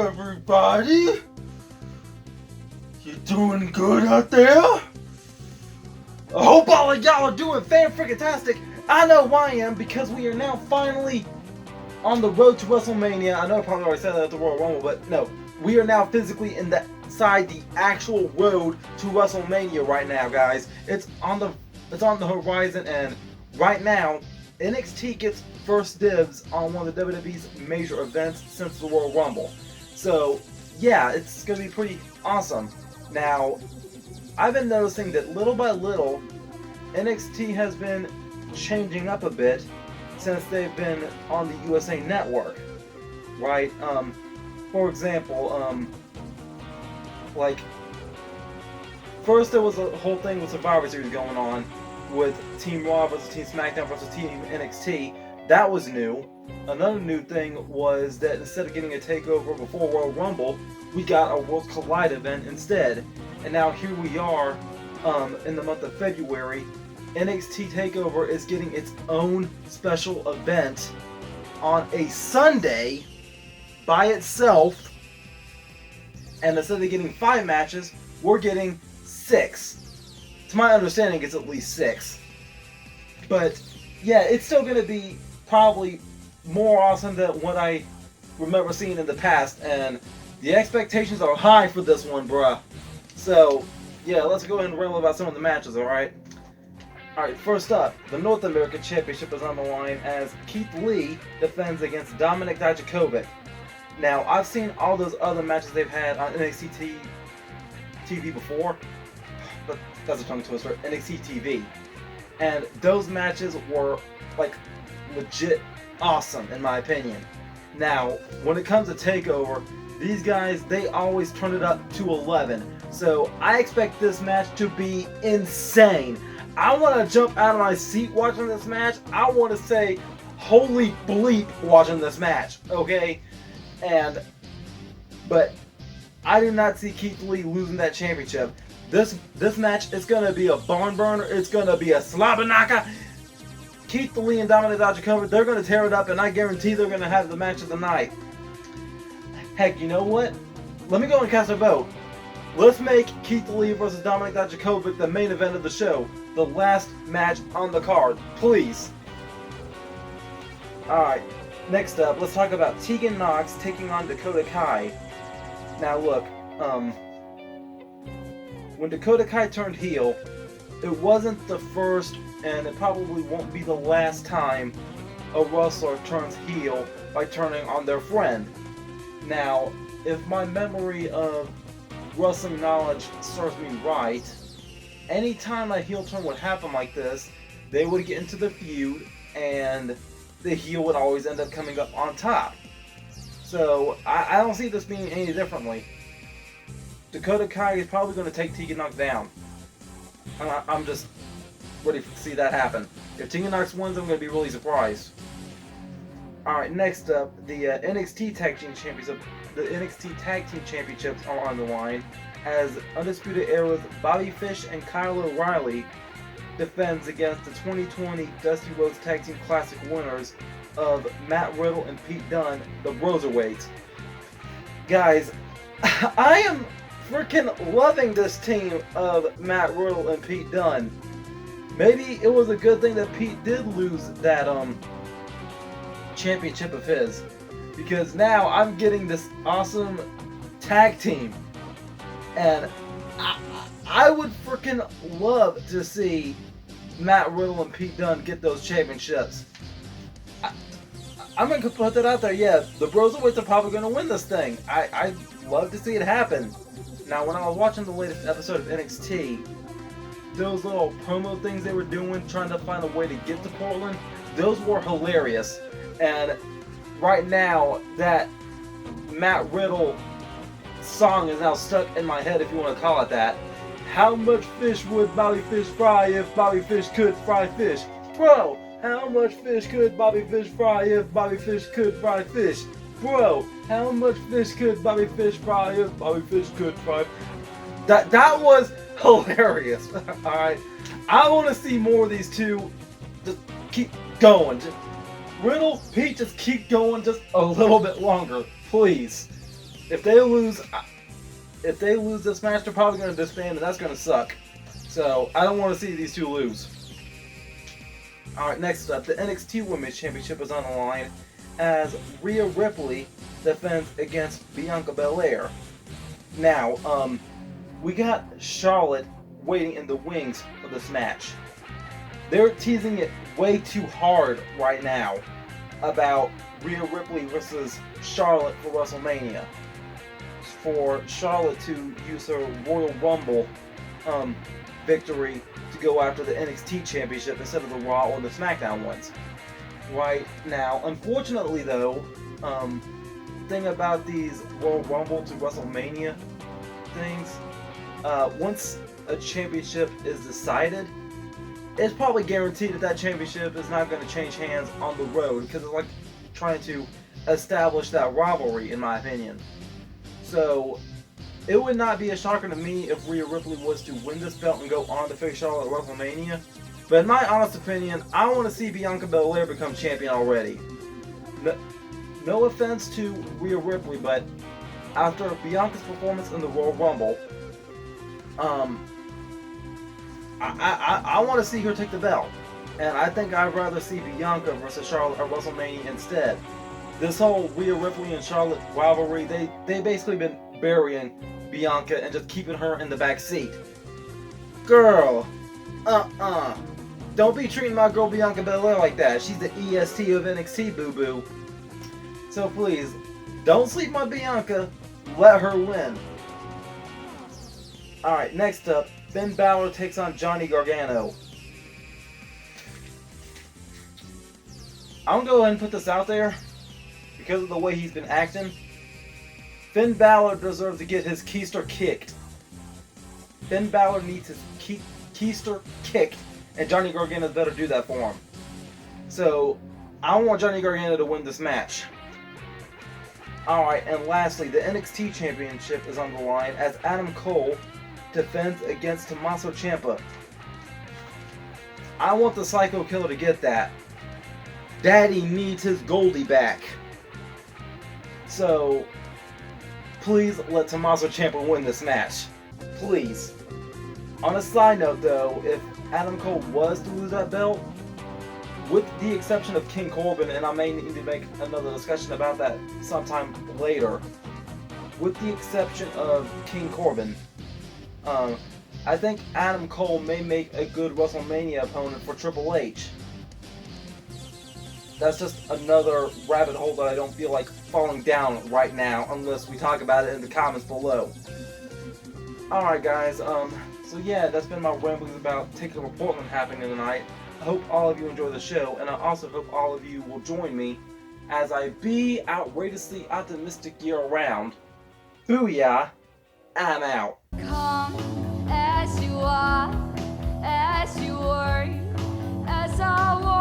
everybody. You doing good out there? I hope all of y'all are doing fan-freaking-tastic. I know I am, because we are now finally on the road to WrestleMania. I know I probably already said that at the Royal Rumble, but no. We are now physically inside the actual road to WrestleMania right now, guys. It's on the horizon, and right now, NXT gets first dibs on one of the WWE's major events since the Royal Rumble. So, yeah, it's going to be pretty awesome. Now, I've been noticing that little by little, NXT has been changing up a bit since they've been on the USA Network, right? For example, like, first there was a whole thing with Survivor Series going on with Team Raw versus Team SmackDown versus Team NXT. That was new. Another new thing was that instead of getting a takeover before Royal Rumble, we got a Worlds Collide event instead. And now here we are in the month of February. NXT TakeOver is getting its own special event on a Sunday by itself. And instead of getting 5 matches, we're getting 6. To my understanding, it's at least 6. But yeah, it's still going to be probably more awesome than what I remember seeing in the past. And the expectations are high for this one, bruh. So, yeah, let's go ahead and ramble about some of the matches, alright? Alright, first up, the North American Championship is on the line as Keith Lee defends against Dominik Dijakovic. Now, I've seen all those other matches they've had on NXT TV before. But that's a tongue twister. NXT TV. And those matches were, like, legit awesome, in my opinion. Now, when it comes to TakeOver, these guys, they always turn it up to 11. So, I expect this match to be insane. I want to jump out of my seat watching this match. I want to say, holy bleep, watching this match, okay? But I do not see Keith Lee losing that championship. This match is going to be a barn burner. It's going to be a slobber knocker. Keith Lee and Dominik Dijakovic, they're going to tear it up, and I guarantee they're going to have the match of the night. Heck, you know what? Let me go and cast a vote. Let's make Keith Lee versus Dominik Dijakovic the main event of the show. The last match on the card. Please. Alright, next up, let's talk about Tegan Nox taking on Dakota Kai. Now look, when Dakota Kai turned heel, it wasn't the first, and it probably won't be the last time a wrestler turns heel by turning on their friend. Now, if my memory of wrestling knowledge serves me right, anytime a heel turn would happen like this, they would get into the feud, and the heel would always end up coming up on top. So, I don't see this being any differently. Dakota Kai is probably going to take Tegan Nox down. I'm just ready to see that happen. If Tegan Nox wins, I'm going to be really surprised. Alright, next up, the NXT Tag Team Championship. The NXT Tag Team Championships are on the line as Undisputed Era's Bobby Fish and Kyle O'Reilly defends against the 2020 Dusty Rhodes Tag Team Classic winners of Matt Riddle and Pete Dunne, the Broserweights. Guys, I am freaking loving this team of Matt Riddle and Pete Dunne. Maybe it was a good thing that Pete did lose that championship of his, because now I'm getting this awesome tag team, and I would freaking love to see Matt Riddle and Pete Dunne get those championships. I'm going to put that out there. Yeah, the Broserweights are probably going to win this thing. I'd love to see it happen. Now, when I was watching the latest episode of NXT, those little promo things they were doing, trying to find a way to get to Portland, those were hilarious. And right now, that Matt Riddle song is now stuck in my head, if you want to call it that. How much fish would Bobby Fish fry if Bobby Fish could fry fish? Bro, how much fish could Bobby Fish fry if Bobby Fish could fry fish? Bro, how much fish could Bobby Fish fry if Bobby Fish could fry? That was hilarious. Alright. I want to see more of these two just keep going. Just, Riddle, Pete, just keep going just a little bit longer, please. if they lose this match, they're probably going to disband, and that's going to suck. So I don't want to see these two lose. All right, next up, the NXT Women's Championship is on the line as Rhea Ripley defends against Bianca Belair. Now, we got Charlotte waiting in the wings for this match. They're teasing it way too hard right now about Rhea Ripley versus Charlotte for WrestleMania. For Charlotte to use her Royal Rumble victory to go after the NXT Championship instead of the Raw or the SmackDown ones. Right now, unfortunately though, thing about these Royal Rumble to WrestleMania things, once a championship is decided, it's probably guaranteed that that championship is not going to change hands on the road, because it's like trying to establish that rivalry, in my opinion. So it would not be a shocker to me if Rhea Ripley was to win this belt and go on to face Charlotte at WrestleMania. But in my honest opinion, I want to see Bianca Belair become champion already. No offense to Rhea Ripley, but after Bianca's performance in the Royal Rumble, I want to see her take the belt. And I think I'd rather see Bianca versus Charlotte at WrestleMania instead. This whole Rhea Ripley and Charlotte rivalry, they basically been burying Bianca and just keeping her in the back seat. Girl, don't be treating my girl Bianca Belair like that. She's the EST of NXT, boo-boo. So please, don't sleep on Bianca. Let her win. Alright, next up, Finn Balor takes on Johnny Gargano. I'm gonna go ahead and put this out there. Because of the way he's been acting, Finn Balor deserves to get his keister kicked. Finn Balor needs his keister kicked, and Johnny Gargano better do that for him. So, I want Johnny Gargano to win this match. Alright, and lastly, the NXT Championship is on the line as Adam Cole defends against Tommaso Ciampa. I want the Psycho Killer to get that. Daddy needs his Goldie back. So, please let Tommaso Ciampa win this match. Please. On a side note though, if Adam Cole was to lose that belt, with the exception of King Corbin, and I may need to make another discussion about that sometime later, with the exception of King Corbin, I think Adam Cole may make a good WrestleMania opponent for Triple H. That's just another rabbit hole that I don't feel like falling down right now, unless we talk about it in the comments below. Alright guys, so yeah, that's been my ramblings about Takeover Portland happening tonight. I hope all of you enjoy the show, and I also hope all of you will join me as I be outrageously optimistic year-round. Booyah! I'm out. Come as you are, as you were, as I was.